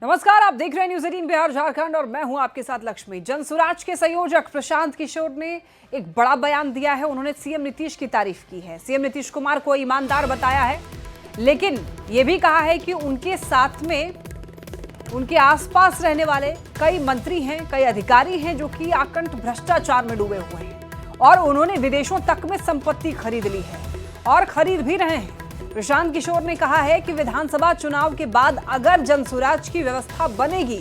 नमस्कार, आप देख रहे हैं न्यूज़ 18 बिहार झारखंड और मैं हूं आपके साथ लक्ष्मी। जनसुराज के संयोजक प्रशांत किशोर ने एक बड़ा बयान दिया है। उन्होंने सीएम नीतीश की तारीफ की है। सीएम नीतीश कुमार को ईमानदार बताया है, लेकिन यह भी कहा है कि उनके साथ में उनके आसपास रहने वाले कई मंत्री हैं, कई अधिकारी हैं जो कि आकंठ भ्रष्टाचार में डूबे हुए हैं और उन्होंने विदेशों तक में संपत्ति खरीद ली है और खरीद भी रहे हैं। प्रशांत किशोर ने कहा है कि विधानसभा चुनाव के बाद अगर जनसुराज की व्यवस्था बनेगी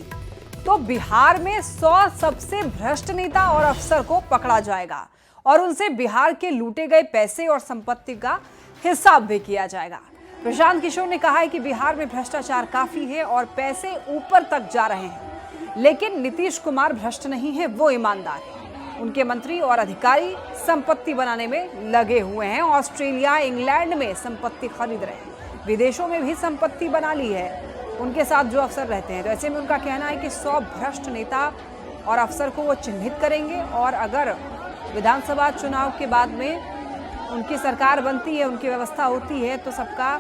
तो बिहार में 100 सबसे भ्रष्ट नेता और अफसर को पकड़ा जाएगा और उनसे बिहार के लूटे गए पैसे और संपत्ति का हिसाब भी किया जाएगा। प्रशांत किशोर ने कहा है कि बिहार में भ्रष्टाचार काफी है और पैसे ऊपर तक जा रहे हैं, लेकिन नीतीश कुमार भ्रष्ट नहीं है, वो ईमानदार है। उनके मंत्री और अधिकारी संपत्ति बनाने में लगे हुए हैं। ऑस्ट्रेलिया, इंग्लैंड में संपत्ति खरीद रहे हैं, विदेशों में भी संपत्ति बना ली है उनके साथ जो अफसर रहते हैं। तो ऐसे में उनका कहना है कि 100 भ्रष्ट नेता और अफसर को वो चिन्हित करेंगे और अगर विधानसभा चुनाव के बाद में उनकी सरकार बनती है, उनकी व्यवस्था होती है, तो सबका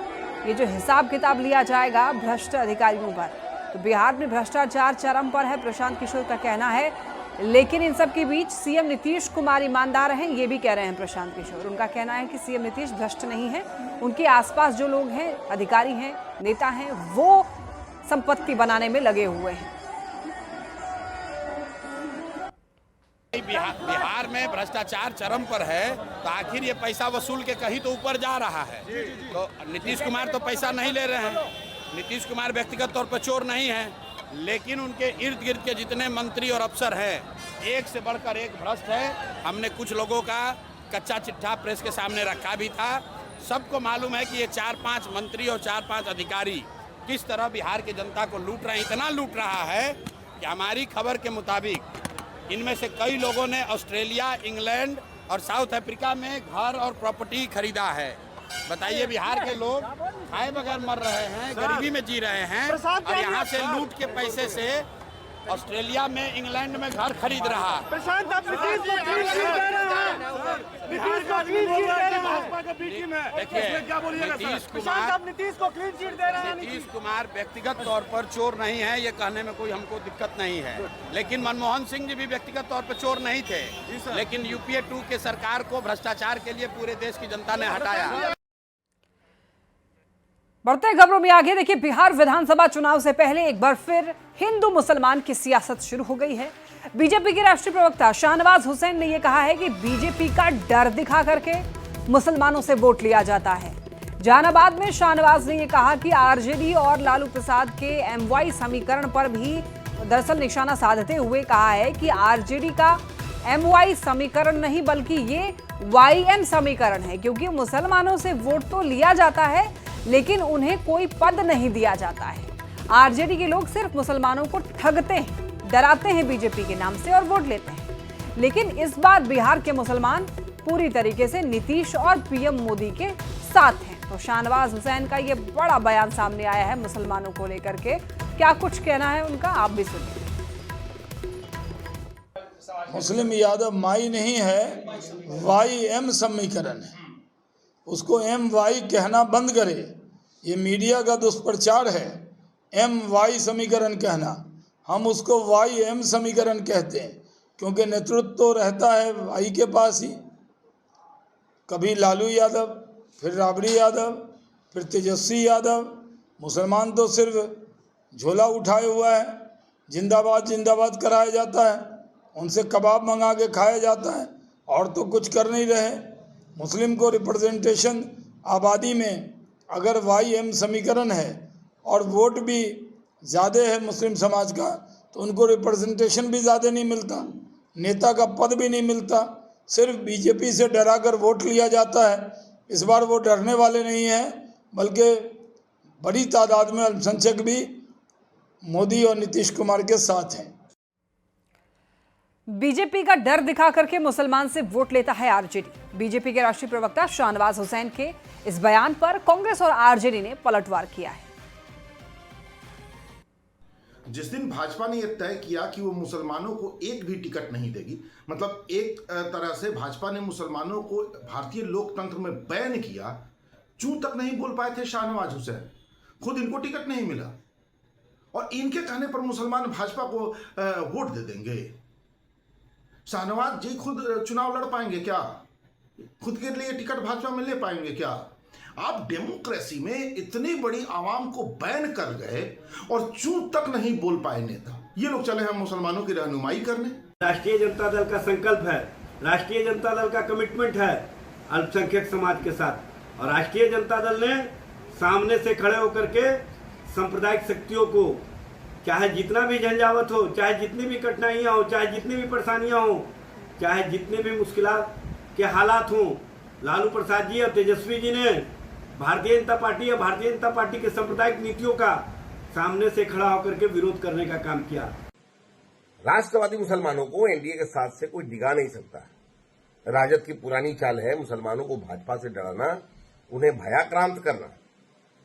ये जो हिसाब किताब लिया जाएगा भ्रष्ट अधिकारियों पर। तो बिहार में भ्रष्टाचार चरम पर है, प्रशांत किशोर का कहना है। लेकिन इन सब के बीच सीएम नीतीश कुमार ईमानदार हैं, ये भी कह रहे हैं प्रशांत किशोर। उनका कहना है कि सीएम नीतीश भ्रष्ट नहीं है, उनके आसपास जो लोग हैं, अधिकारी हैं, नेता हैं, वो संपत्ति बनाने में लगे हुए हैं। बिहार में भ्रष्टाचार चरम पर है, तो आखिर ये पैसा वसूल के कहीं तो ऊपर जा रहा है। तो नीतीश कुमार तो पैसा नहीं ले रहे हैं, नीतीश कुमार व्यक्तिगत तौर पर चोर नहीं है, लेकिन उनके इर्द गिर्द के जितने मंत्री और अफसर हैं, एक से बढ़कर एक भ्रष्ट है। हमने कुछ लोगों का कच्चा चिट्ठा प्रेस के सामने रखा भी था। सबको मालूम है कि ये 4-5 मंत्री और 4-5 अधिकारी किस तरह बिहार की जनता को लूट रहे हैं। इतना लूट रहा है कि हमारी खबर के मुताबिक इनमें से कई लोगों ने ऑस्ट्रेलिया, इंग्लैंड और साउथ अफ्रीका में घर और प्रॉपर्टी खरीदा है। बताइए, बिहार के लोग खाए बगैर मर रहे हैं, गरीबी में जी रहे हैं और यहाँ से लूट के पैसे से ऑस्ट्रेलिया में, इंग्लैंड में घर खरीद रहा है। प्रशांत, आप नीतीश को क्लीन चिट दे रहे हैं। नीतीश को क्लीन चिट दे रहे हैं भाजपा के बीच में। देखिए, क्या बोलिएगा नीतीश प्रशांत, आप नीतीश को क्लीन चिट दे रहे हैं। नीतीश कुमार व्यक्तिगत तौर पर चोर नहीं है, ये कहने में कोई हमको दिक्कत नहीं है। लेकिन मनमोहन सिंह जी भी व्यक्तिगत तौर पर चोर नहीं थे, लेकिन यूपीए 2 के सरकार को भ्रष्टाचार के लिए पूरे देश की जनता ने हटाया। बढ़ते खबरों में आगे देखिए, बिहार विधानसभा चुनाव से पहले एक बार फिर हिंदू मुसलमान की सियासत शुरू हो गई है। बीजेपी के राष्ट्रीय प्रवक्ता शाहनवाज हुसैन ने यह कहा है कि बीजेपी का डर दिखा करके मुसलमानों से वोट लिया जाता है। जहानाबाद में शाहनवाज ने यह कहा कि आरजेडी और लालू प्रसाद के MY समीकरण पर भी दरअसल निशाना साधते हुए कहा है कि आरजेडी का MY समीकरण नहीं बल्कि ये YM समीकरण है, क्योंकि मुसलमानों से वोट तो लिया जाता है लेकिन उन्हें कोई पद नहीं दिया जाता है। आरजेडी के लोग सिर्फ मुसलमानों को ठगते हैं, डराते हैं बीजेपी के नाम से और वोट लेते हैं। लेकिन इस बार बिहार के मुसलमान पूरी तरीके से नीतीश और PM मोदी के साथ हैं। तो शाहनवाज हुसैन का ये बड़ा बयान सामने आया है मुसलमानों को लेकर के। क्या कुछ कहना है उनका, आप भी सुनिए। मुस्लिम यादव माई नहीं है, YM समीकरण है। उसको MY कहना बंद करे। ये मीडिया का दुष्प्रचार है, MY समीकरण कहना। हम उसको YM समीकरण कहते हैं, क्योंकि नेतृत्व तो रहता है Y के पास ही। कभी लालू यादव, फिर राबड़ी यादव, फिर तेजस्वी यादव। मुसलमान तो सिर्फ झोला उठाए हुआ है, जिंदाबाद जिंदाबाद कराया जाता है, उनसे कबाब मंगा के खाया जाता है और तो कुछ कर नहीं रहे। मुस्लिम को रिप्रेजेंटेशन आबादी में अगर YM समीकरण है और वोट भी ज़्यादा है मुस्लिम समाज का, तो उनको रिप्रेजेंटेशन भी ज़्यादा नहीं मिलता, नेता का पद भी नहीं मिलता। सिर्फ बीजेपी से डराकर वोट लिया जाता है। इस बार वो डरने वाले नहीं हैं, बल्कि बड़ी तादाद में अल्पसंख्यक भी मोदी और नीतीश कुमार के साथ हैं। बीजेपी का डर दिखा करके मुसलमान से वोट लेता है आरजेडी। बीजेपी के राष्ट्रीय प्रवक्ता शाहनवाज हुसैन के इस बयान पर कांग्रेस और आरजेडी ने पलटवार किया है। जिस दिन भाजपा ने यह तय किया कि वो मुसलमानों को एक भी टिकट नहीं देगी, मतलब एक तरह से भाजपा ने मुसलमानों को भारतीय लोकतंत्र में बैन किया, चूं तक नहीं बोल पाए थे शाहनवाज हुसैन। खुद इनको टिकट नहीं मिला और इनके कहने पर मुसलमान भाजपा को वोट दे देंगे। शाहनवाज जी खुद चुनाव लड़ पाएंगे क्या? खुद के लिए टिकट भाजपा में ले पाएंगे क्या? आप डेमोक्रेसी में इतनी बड़ी आवाम को बैन कर गए और चूं तक नहीं बोल पाए नेता। ये लोग चले हैं मुसलमानों की रहनुमाई करने। राष्ट्रीय जनता दल का संकल्प है, राष्ट्रीय जनता दल का कमिटमेंट है अल्पसंख्यक समाज के साथ, और राष्ट्रीय जनता दल ने सामने से खड़े होकर के सांप्रदायिक शक्तियों को, चाहे जितना भी झंझावत हो, चाहे जितनी भी कठिनाइयां हो, चाहे जितनी भी परेशानियां हो, चाहे जितने भी मुश्किलात के हालात हों, लालू प्रसाद जी और तेजस्वी जी ने भारतीय जनता पार्टी या भारतीय जनता पार्टी के सांप्रदायिक नीतियों का सामने से खड़ा होकर के विरोध करने का काम किया। राष्ट्रवादी मुसलमानों को एनडीए के साथ से कोई डिगा नहीं सकता। राजद की पुरानी चाल है मुसलमानों को भाजपा से डराना, उन्हें भयाक्रांत करना।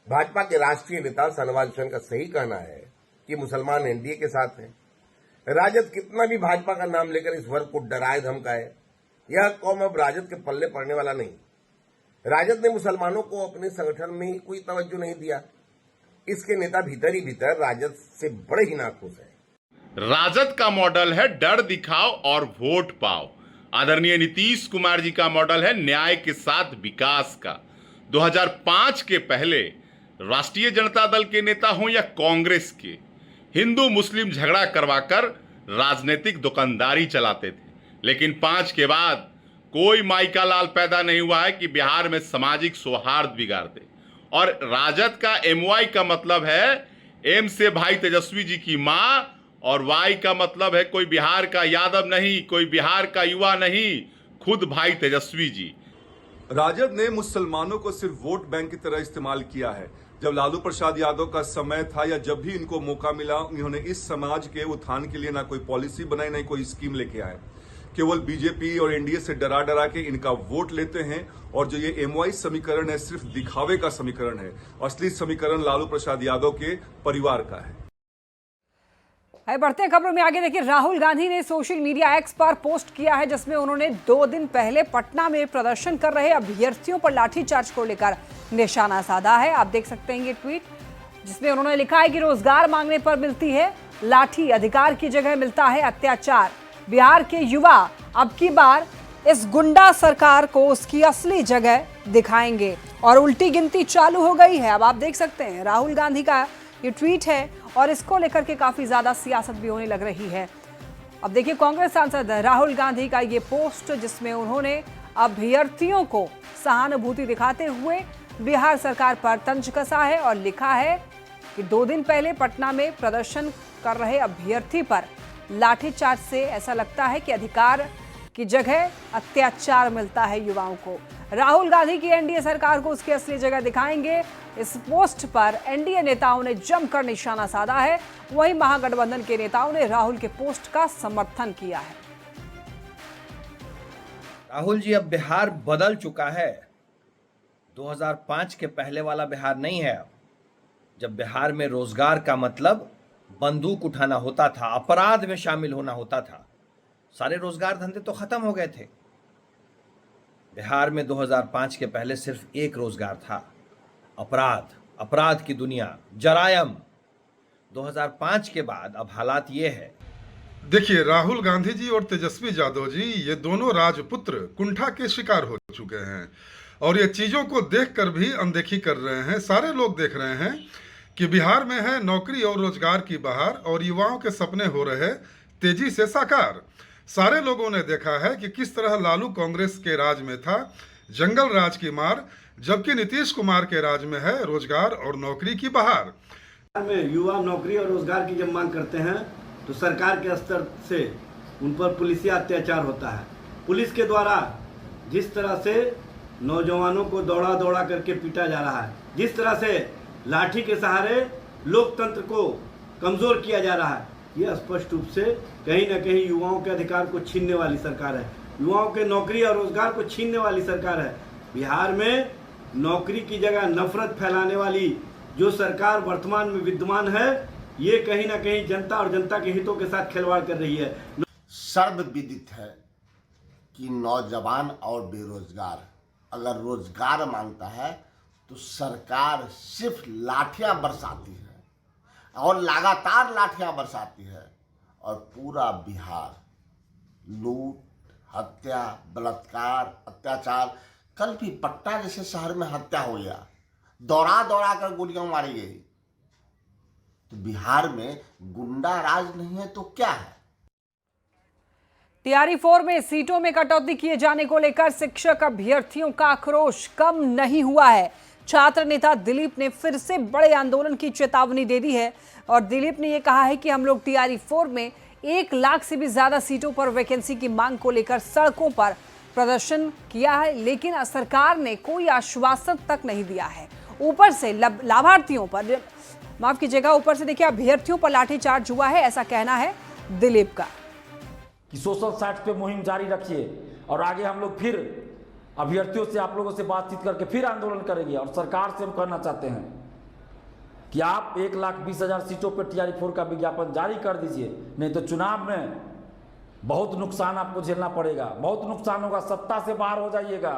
भाजपा के राष्ट्रीय नेता शाहनवाज हुसैन का सही कहना है कि मुसलमान एनडीए के साथ हैं। राजद कितना भी भाजपा का नाम लेकर इस वर्ग को डराए धमकाए, यह कौम अब राजद के पल्ले पड़ने वाला नहीं। राजद ने मुसलमानों को अपने संगठन में कोई तवज्जो नहीं दिया। इसके नेता भीतर ही भीतर राजद से बड़े ही नाखुश हैं। राजद का मॉडल है डर दिखाओ और वोट पाओ। आदरणीय नीतीश कुमार जी का मॉडल है न्याय के साथ विकास का। 2005 के पहले राष्ट्रीय जनता दल के नेता हों या कांग्रेस के, हिंदू मुस्लिम झगड़ा करवाकर राजनीतिक दुकानदारी चलाते थे। लेकिन 5 के बाद कोई माइका लाल पैदा नहीं हुआ है कि बिहार में सामाजिक सौहार्द बिगाड़ दे। और राजद का एमवाई का मतलब है एम से भाई तेजस्वी जी की मां, और वाई का मतलब है कोई बिहार का यादव नहीं, कोई बिहार का युवा नहीं, खुद भाई तेजस्वी जी। राजद ने मुसलमानों को सिर्फ वोट बैंक की तरह इस्तेमाल किया है। जब लालू प्रसाद यादव का समय था या जब भी इनको मौका मिला, इन्होंने इस समाज के उत्थान के लिए ना कोई पॉलिसी बनाई, ना कोई स्कीम लेके आए। केवल बीजेपी और एनडीए से डरा डरा के इनका वोट लेते हैं। और जो ये एमवाई समीकरण है सिर्फ दिखावे का समीकरण है। असली समीकरण लालू प्रसाद यादव के परिवार का है। बढ़ते हैं खबरों में आगे। देखिए, राहुल गांधी ने सोशल मीडिया एक्स पर पोस्ट किया है जिसमें उन्होंने 2 दिन पहले पटना में प्रदर्शन कर रहे अभ्यर्थियों पर लाठीचार्ज को लेकर निशाना साधा है। आप देख सकते हैं ये ट्वीट, जिसमें उन्होंने लिखा है कि रोजगार मांगने पर मिलती है लाठी, अधिकार की जगह मिलता है अत्याचार। बिहार के युवा अब की बार इस गुंडा सरकार को उसकी असली जगह दिखाएंगे, और उल्टी गिनती चालू हो गई है। अब आप देख सकते हैं राहुल गांधी का ये ट्वीट है, और इसको लेकर के काफी ज्यादा सियासत भी होने लग रही है। अब देखिए, कांग्रेस सांसद राहुल गांधी का ये पोस्ट, जिसमें उन्होंने अभ्यर्थियों को सहानुभूति दिखाते हुए बिहार सरकार पर तंज कसा है, और लिखा है कि 2 दिन पहले पटना में प्रदर्शन कर रहे अभ्यर्थी पर लाठीचार्ज से ऐसा लगता है कि अधिकार की जगह अत्याचार मिलता है युवाओं को। राहुल गांधी की एनडीए सरकार को उसकी असली जगह दिखाएंगे। इस पोस्ट पर एनडीए नेताओं ने जमकर निशाना साधा है। वहीं महागठबंधन के नेताओं ने राहुल के पोस्ट का समर्थन किया है। राहुल जी, अब बिहार बदल चुका है। 2005 के पहले वाला बिहार नहीं है। जब बिहार में रोजगार का मतलब बंदूक उठाना होता था, अपराध में शामिल होना होता था, सारे रोजगार धंधे तो खत्म हो गए थे। बिहार में 2005 के पहले सिर्फ एक रोजगार था, अपराध, अपराध की दुनिया, जरायम। 2005 के बाद अब हालात ये है। देखिए, राहुल गांधी जी और तेजस्वी यादव जी, ये दोनों राजपुत्र कुंठा के शिकार हो चुके हैं, और ये चीज़ों को देखकर भी अनदेखी कर रहे हैं। सारे लोग देख रहे हैं कि बिहार में है नौकरी और रोजगार की बहार, और युवाओं के सपने हो रहे तेजी से साकार। सारे लोगों ने देखा है कि किस तरह लालू कांग्रेस के राज में था जंगल राज की मार, जबकि नीतीश कुमार के राज में है रोजगार और नौकरी की बहार। में युवा नौकरी और रोजगार की जब मांग करते हैं तो सरकार के स्तर से उन पर पुलिसिया अत्याचार होता है। पुलिस के द्वारा जिस तरह से नौजवानों को दौड़ा दौड़ा करके पीटा जा रहा है, जिस तरह से लाठी के सहारे लोकतंत्र को कमजोर किया जा रहा है, ये स्पष्ट रूप से कहीं ना कहीं युवाओं के अधिकार को छीनने वाली सरकार है, युवाओं के नौकरी और रोजगार को छीनने वाली सरकार है। बिहार में नौकरी की जगह नफरत फैलाने वाली जो सरकार वर्तमान में विद्यमान है, ये कहीं ना कहीं जनता और जनता के हितों के साथ खिलवाड़ कर रही है। सर्वविदित है कि नौजवान और बेरोजगार अगर रोजगार मांगता है तो सरकार सिर्फ लाठियां बरसाती है। और लगातार लाठियां बरसाती है और पूरा बिहार लूट, हत्या, बलात्कार, अत्याचार। कल भी पटना जैसे शहर में हत्या हो गया, दौड़ा दौड़ा कर गोलियां मारी गई। तो बिहार में गुंडा राज नहीं है तो क्या है? टीआरई 4 में सीटों में कटौती किए जाने को लेकर शिक्षक अभ्यर्थियों का आक्रोश कम नहीं हुआ है। छात्र नेता दिलीप ने फिर से बड़े आंदोलन की चेतावनी दे दी है और दिलीप ने यह कहा है कि हम लोग टीआरई 4 में 1 लाख से भी ज्यादा सीटों पर वैकेंसी की मांग को लेकर सड़कों पर प्रदर्शन किया है, लेकिन सरकार ने कोई आश्वासन तक नहीं दिया है। ऊपर से लाभार्थियों पर, माफ कीजिएगा, ऊपर से देखिए अभ्यर्थियों पर लाठीचार्ज हुआ है, ऐसा कहना है दिलीप का। कि सोशल साइट पे मुहिम जारी रखिए और आगे हम लोग फिर अभ्यर्थियों से, आप लोगों से बातचीत करके फिर आंदोलन करेंगे। और सरकार से हम कहना चाहते हैं कि आप 1,20,000 सीटों पर टीआरई 4 का विज्ञापन जारी कर दीजिए, नहीं तो चुनाव में बहुत नुकसान आपको झेलना पड़ेगा, बहुत नुकसान होगा, सत्ता से बाहर हो जाइएगा।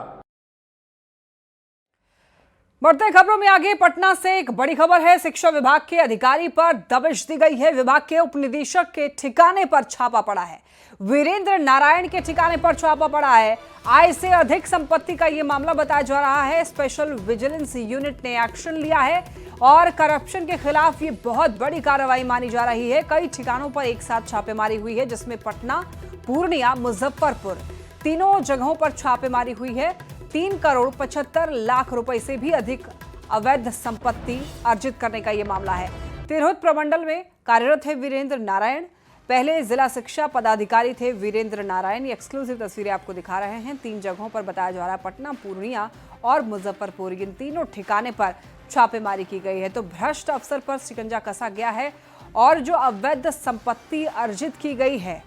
बढ़ते खबरों में आगे पटना से एक बड़ी खबर है। शिक्षा विभाग के अधिकारी पर दबिश दी गई है। विभाग के उपनिदेशक के ठिकाने पर छापा पड़ा है। वीरेंद्र नारायण के ठिकाने पर छापा पड़ा है। आय से अधिक संपत्ति का यह मामला बताया जा रहा है। स्पेशल विजिलेंस यूनिट ने एक्शन लिया है और करप्शन के खिलाफ ये बहुत बड़ी कार्रवाई मानी जा रही है। कई ठिकानों पर एक साथ छापेमारी हुई है, जिसमें पटना, पूर्णिया, मुजफ्फरपुर, तीनों जगहों पर छापेमारी हुई है। 3,75,00,000 रुपए से भी अधिक अवैध संपत्ति अर्जित करने का यह मामला है। तिरहुत प्रमंडल में कार्यरत है वीरेंद्र नारायण। पहले जिला शिक्षा पदाधिकारी थे वीरेंद्र नारायण। ये एक्सक्लूसिव तस्वीरें आपको दिखा रहे हैं। 3 जगहों पर बताया जा रहा है, पटना, पूर्णिया और मुजफ्फरपुर, इन तीनों ठिकाने पर छापेमारी की गई है। तो भ्रष्ट अफसर पर शिकंजा कसा गया है और जो अवैध संपत्ति अर्जित की गई है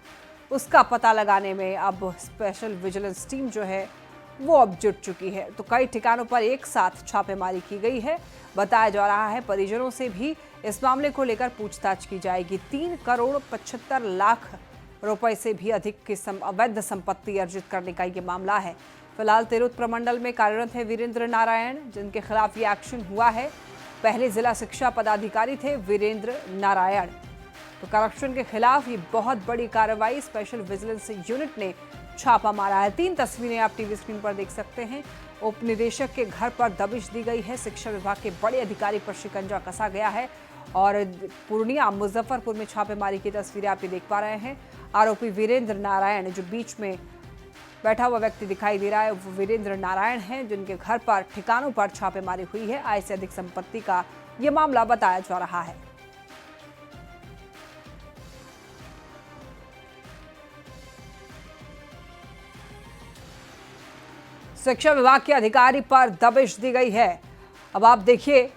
उसका पता लगाने में अब स्पेशल विजिलेंस टीम जो है वो अब जुट चुकी है। तो कई ठिकानों पर एक साथ छापेमारी की गई है। बताया जा रहा है परिजनों से भी इस मामले को लेकर पूछताछ की जाएगी। 3,75,00,000 रुपए से भी अधिक की अवैध संपत्ति अर्जित करने का ये मामला है। फिलहाल तिरहुत प्रमंडल में कार्यरत है वीरेंद्र नारायण, जिनके खिलाफ ये एक्शन हुआ है। पहले जिला शिक्षा पदाधिकारी थे वीरेंद्र नारायण। तो करप्शन के खिलाफ ये बहुत बड़ी कार्रवाई, स्पेशल विजिलेंस यूनिट ने छापा मारा है। 3 तस्वीरें आप टीवी स्क्रीन पर देख सकते हैं। उपनिदेशक के घर पर दबिश दी गई है। शिक्षा विभाग के बड़े अधिकारी पर शिकंजा कसा गया है और पूर्णिया, मुजफ्फरपुर में छापेमारी की तस्वीरें आप ये देख पा रहे हैं। आरोपी वीरेंद्र नारायण, जो बीच में बैठा हुआ व्यक्ति दिखाई दे रहा है, वो वीरेंद्र नारायण हैं, जिनके घर पर ठिकानों पर छापेमारी हुई है। आय से अधिक संपत्ति का ये मामला बताया जा रहा है। शिक्षा विभाग के अधिकारी पर दबिश दी गई है। अब आप देखिए,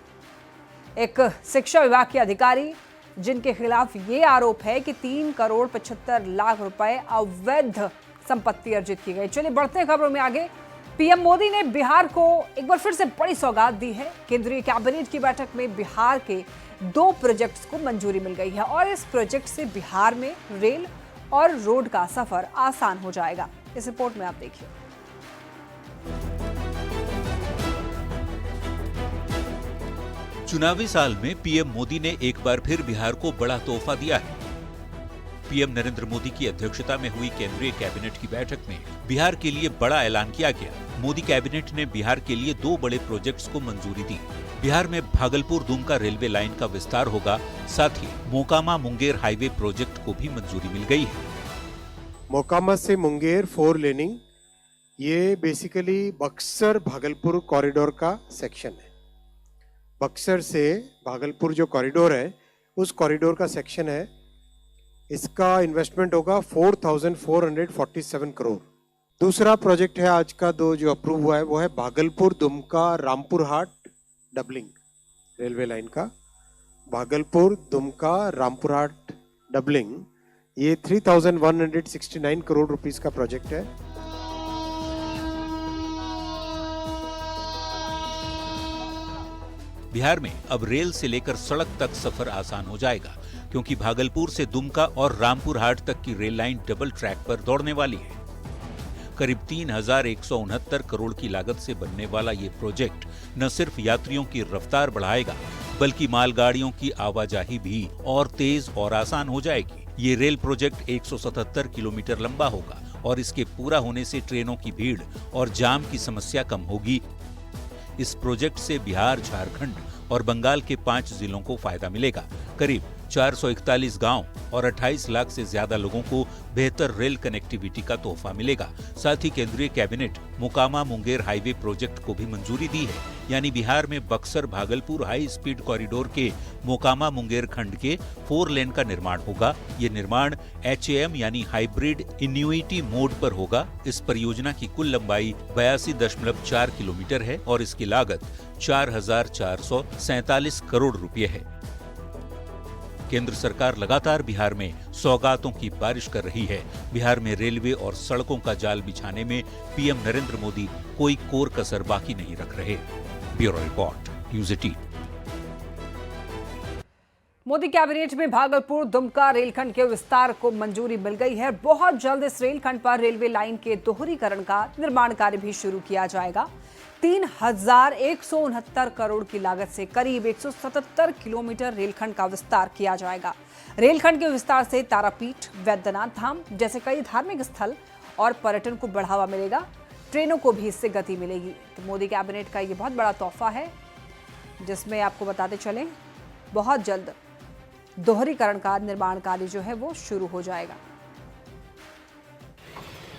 एक शिक्षा विभाग के अधिकारी जिनके खिलाफ ये आरोप है कि 3,75,00,000 रुपए अवैध संपत्ति अर्जित की गई। चलिए बढ़ते हैं खबरों में आगे। पीएम मोदी ने बिहार को एक बार फिर से बड़ी सौगात दी है। केंद्रीय कैबिनेट की बैठक में बिहार के 2 प्रोजेक्ट्स को मंजूरी मिल गई है और इस प्रोजेक्ट से बिहार में रेल और रोड का सफर आसान हो जाएगा। इस रिपोर्ट में आप देखिए। चुनावी साल में पीएम मोदी ने एक बार फिर बिहार को बड़ा तोहफा दिया है। पीएम नरेंद्र मोदी की अध्यक्षता में हुई केंद्रीय कैबिनेट की बैठक में बिहार के लिए बड़ा ऐलान किया गया। मोदी कैबिनेट ने बिहार के लिए 2 बड़े प्रोजेक्ट्स को मंजूरी दी। बिहार में भागलपुर दुमका रेलवे लाइन का विस्तार होगा, साथ ही मोकामा मुंगेर हाईवे प्रोजेक्ट को भी मंजूरी मिल गई है। मोकामा से मुंगेर 4 लेनिंग, ये बेसिकली बक्सर भागलपुर कॉरिडोर का सेक्शन है। बक्सर से भागलपुर जो कॉरिडोर है, उस कॉरिडोर का सेक्शन है। इसका इन्वेस्टमेंट होगा 4,447 करोड़। दूसरा प्रोजेक्ट है आज का जो अप्रूव हुआ है, वो है भागलपुर दुमका रामपुर हाट डबलिंग रेलवे लाइन का। भागलपुर दुमका रामपुर हाट डबलिंग, ये 3,169 करोड़ रुपीस का प्रोजेक्ट है। बिहार में अब रेल से लेकर सड़क तक सफर आसान हो जाएगा, क्योंकि भागलपुर से दुमका और रामपुर हाट तक की रेल लाइन डबल ट्रैक पर दौड़ने वाली है। करीब 3,169 करोड़ की लागत से बनने वाला ये प्रोजेक्ट न सिर्फ यात्रियों की रफ्तार बढ़ाएगा, बल्कि मालगाड़ियों की आवाजाही भी और तेज और आसान हो जाएगी। ये रेल प्रोजेक्ट 177 किलोमीटर लंबा होगा और इसके पूरा होने से ट्रेनों की भीड़ और जाम की समस्या कम होगी। इस प्रोजेक्ट से बिहार, झारखंड और बंगाल के 5 जिलों को फायदा मिलेगा। करीब 441 गांव और 28 लाख से ज्यादा लोगों को बेहतर रेल कनेक्टिविटी का तोहफा मिलेगा। साथ ही केंद्रीय cabinet Mokama Munger highway project को भी मंजूरी दी है, यानी बिहार में Buxar Bhagalpur high speed corridor के मोकामा मुंगेर खंड के 4 लेन का निर्माण होगा। ये निर्माण HAM यानी हाइब्रिड इन्यूइटी मोड पर होगा। इस परियोजना की कुल लंबाई 82.4 किलोमीटर है और इसकी लागत 4,447 करोड़ रुपए है। केंद्र सरकार लगातार बिहार में सौगातों की बारिश कर रही है। बिहार में रेलवे और सड़कों का जाल बिछाने में पीएम नरेंद्र मोदी कोई कोर कसर बाकी नहीं रख रहे। Bureau report, news 18। Modi cabinet में भागलपुर दुमका रेलखंड के विस्तार को मंजूरी मिल गई है। बहुत जल्द इस रेलखंड पर रेलवे लाइन के दोहरीकरण का निर्माण कार्य भी शुरू किया जाएगा। 3,169 करोड़ की लागत से करीब 177 किलोमीटर रेलखंड का विस्तार किया जाएगा। रेलखंड के विस्तार से तारापीठ, वैद्यनाथ धाम जैसे कई धार्मिक स्थल और पर्यटन को बढ़ावा मिलेगा। ट्रेनों को भी इससे गति मिलेगी। तो मोदी कैबिनेट का ये बहुत बड़ा तोहफा है, जिसमें आपको बताते चलें बहुत जल्द दोहरीकरण का निर्माण कार्य जो है वो शुरू हो जाएगा।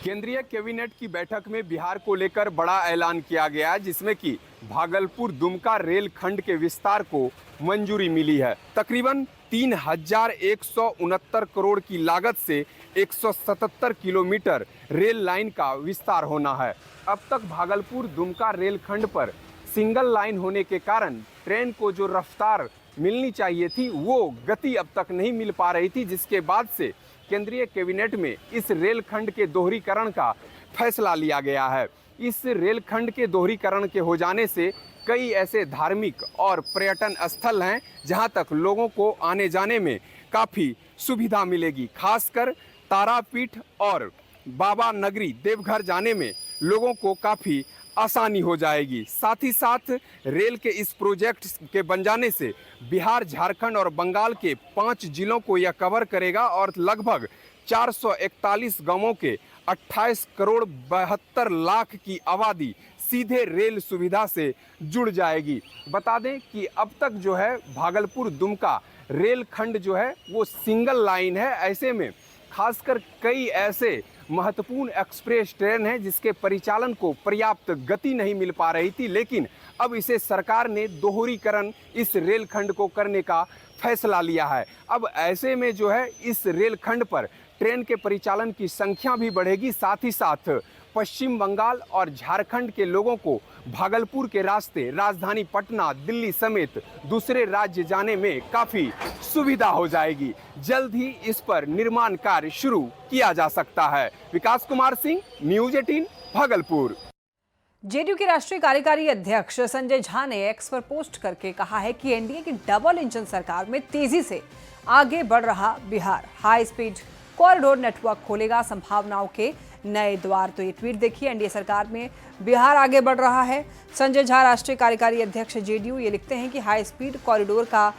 केंद्रीय कैबिनेट की बैठक में बिहार को लेकर बड़ा ऐलान किया गया है, जिसमें कि भागलपुर दुमका रेल खंड के विस्तार को मंजूरी मिली है। तकरीबन 3,169 करोड़ की लागत से 177 किलोमीटर रेल लाइन का विस्तार होना है। अब तक भागलपुर दुमका रेल खंड पर सिंगल लाइन होने के कारण ट्रेन को जो रफ्तार मिलनी चाहिए थी वो गति अब तक नहीं मिल पा रही थी, जिसके बाद से केंद्रीय कैबिनेट में इस रेलखंड के दोहरीकरण का फैसला लिया गया है। इस रेलखंड के दोहरीकरण के हो जाने से कई ऐसे धार्मिक और पर्यटन स्थल हैं जहां तक लोगों को आने जाने में काफ़ी सुविधा मिलेगी। खासकर तारापीठ और बाबा नगरी देवघर जाने में लोगों को काफ़ी आसानी हो जाएगी। साथ ही साथ रेल के इस प्रोजेक्ट के बन जाने से बिहार, झारखंड और बंगाल के 5 जिलों को यह कवर करेगा और लगभग 441 गांवों के 28 करोड़ 72 लाख की आबादी सीधे रेल सुविधा से जुड़ जाएगी। बता दें कि अब तक जो है भागलपुर दुमका रेल खंड जो है वो सिंगल लाइन है। ऐसे में खासकर कई ऐसे महत्वपूर्ण एक्सप्रेस ट्रेन है जिसके परिचालन को पर्याप्त गति नहीं मिल पा रही थी, लेकिन अब इसे सरकार ने दोहरीकरण इस रेलखंड को करने का फैसला लिया है। अब ऐसे में जो है इस रेलखंड पर ट्रेन के परिचालन की संख्या भी बढ़ेगी। साथ ही साथ पश्चिम बंगाल और झारखंड के लोगों को भागलपुर के रास्ते राजधानी पटना, दिल्ली समेत दूसरे राज्य जाने में काफ़ी सुविधा हो जाएगी। जल्द ही इस पर निर्माण कार्य शुरू किया जा सकता है। विकास कुमार सिंह, न्यूज़ 18, भागलपुर। जेडीयू के राष्ट्रीय कार्यकारी अध्यक्ष संजय झा ने एक्स पर पोस्ट करके कहा है कि एनडीए की डबल इंजन सरकार में तेजी से आगे बढ़ रहा Bihar high speed corridor network खोलेगा संभावनाओं के नए द्वार। तो ये ट्वीट देखिए, एनडीए सरकार में बिहार आगे बढ़ रहा है। संजय झा राष्ट्रीय कार्यकारी अध्यक्ष जेडीयू ये लिखते हैं कि हाई स्पीड कॉरिडोर का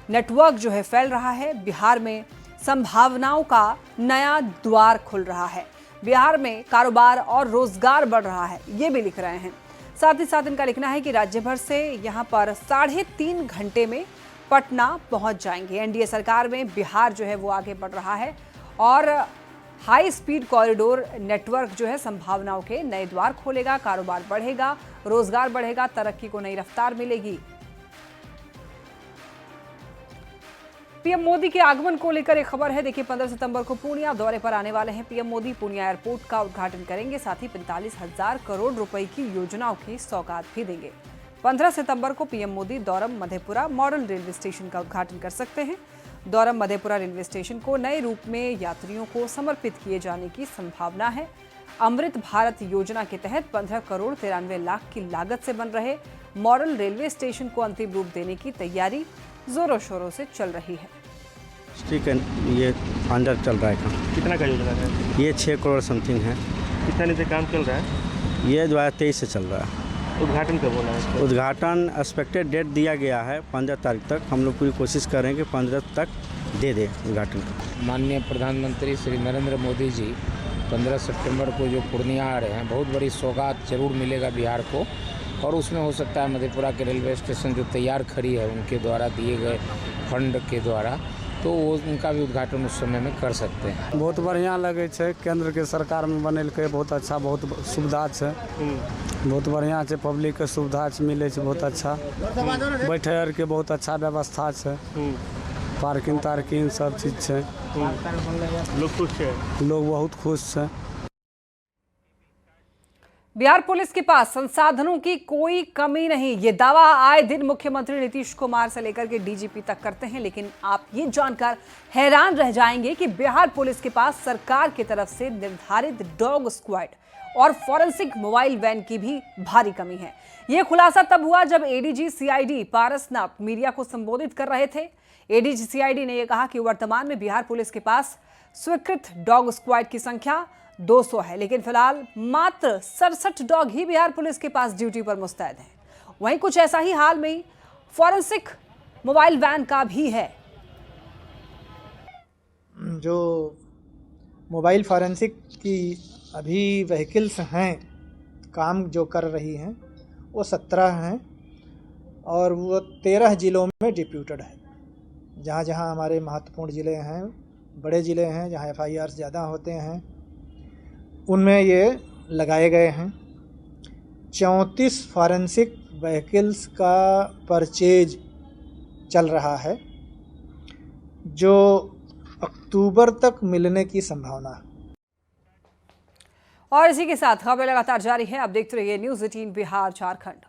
नेटवर्क जो है फैल रहा है, बिहार में संभावनाओं का नया द्वार खुल रहा है, बिहार में कारोबार और रोजगार बढ़ रहा है, ये भी लिख रहे हैं। साथ ही साथ इनका लिखना है कि राज्य भर से यहाँ पर 3.5 घंटे में पटना पहुँच जाएंगे। एनडीए सरकार में बिहार जो है वो आगे बढ़ रहा है और हाई स्पीड कॉरिडोर नेटवर्क जो है संभावनाओं के नए द्वार खोलेगा, कारोबार बढ़ेगा, रोजगार बढ़ेगा, तरक्की को नई रफ्तार मिलेगी। पीएम मोदी के आगमन को लेकर एक खबर है। देखिए, 15 सितंबर को पूर्णिया दौरे पर आने वाले हैं पीएम मोदी। पूर्णिया एयरपोर्ट का उद्घाटन करेंगे, साथ ही 45,000 करोड़ रुपए की योजनाओं की सौगात भी देंगे। 15 सितंबर को पीएम मोदी दौरम मधेपुरा मॉडल रेलवे स्टेशन का उद्घाटन कर सकते हैं। दौरम मधेपुरा रेलवे स्टेशन को नए रूप में यात्रियों को समर्पित किए जाने की संभावना है। अमृत भारत योजना के तहत 15 करोड़ 93 लाख की लागत से बन रहे मॉडल रेलवे स्टेशन को अंतिम रूप देने की तैयारी जोरों शोरों से चल रही है। ठीक है, ये अंडर चल रहा है काम। कितना का योजना है? ये 6 करोड़ समथिंग है। कितने से काम चल रहा है? ये 2023 से चल रहा है। उद्घाटन कब होना है? उद्घाटन एक्सपेक्टेड डेट दिया गया है 15 तारीख तक। हम लोग पूरी कोशिश करेंगे 15 तक दे दे उद्घाटन। माननीय प्रधानमंत्री श्री नरेंद्र मोदी जी 15 सितंबर को जो पूर्णिया आ रहे हैं, बहुत बड़ी सौगात जरूर मिलेगा बिहार को। और उसमें हो सकता है मधेपुरा के रेलवे स्टेशन जो तैयार खड़ी है उनके द्वारा दिए गए फंड के द्वारा, तो वो उनका भी उद्घाटन उस समय में कर सकते हैं। बहुत बढ़िया लगे छे, केंद्र के सरकार में बनेलकै, बहुत अच्छा, बहुत सुविधा छे, बहुत बढ़िया छे, पब्लिक के सुविधा मिले छे, बहुत अच्छा बैठे आर के बहुत अच्छा व्यवस्था छे, पार्किंग तार्किंग सब चीज छे। लोग खुश छे, लोग बहुत खुश छे। बिहार पुलिस के पास संसाधनों की कोई कमी नहीं, ये दावा आए दिन मुख्यमंत्री नीतीश कुमार से लेकर के डीजीपी तक करते हैं। लेकिन आप ये जानकर हैरान रह जाएंगे कि बिहार पुलिस के पास सरकार की तरफ से निर्धारित डॉग स्क्वाड और फॉरेंसिक मोबाइल वैन की भी भारी कमी है। ये खुलासा तब हुआ जब एडीजी सीआईडी पारसनाथ मीडिया को संबोधित कर रहे थे। एडीजी सीआईडी ने यह कहा कि वर्तमान में बिहार पुलिस के पास स्वीकृत डॉग स्क्वाड की संख्या 200 है, लेकिन फिलहाल मात्र 67 डॉग ही बिहार पुलिस के पास ड्यूटी पर मुस्तैद हैं। वहीं कुछ ऐसा ही हाल में फॉरेंसिक मोबाइल वैन का भी है। जो मोबाइल फॉरेंसिक की अभी व्हीकल्स हैं, काम जो कर रही हैं, वो 17 हैं और वो 13 ज़िलों में डिप्यूटेड है। जहाँ जहाँ हमारे महत्वपूर्ण ज़िले हैं, बड़े ज़िले हैं, जहाँ FIR ज़्यादा होते हैं, उनमें ये लगाए गए हैं। 34 फॉरेंसिक व्हीकल्स का परचेज चल रहा है, जो अक्टूबर तक मिलने की संभावना है। और इसी के साथ खबर लगातार जारी है। आप देखते रहिए न्यूज़ 18 बिहार झारखंड।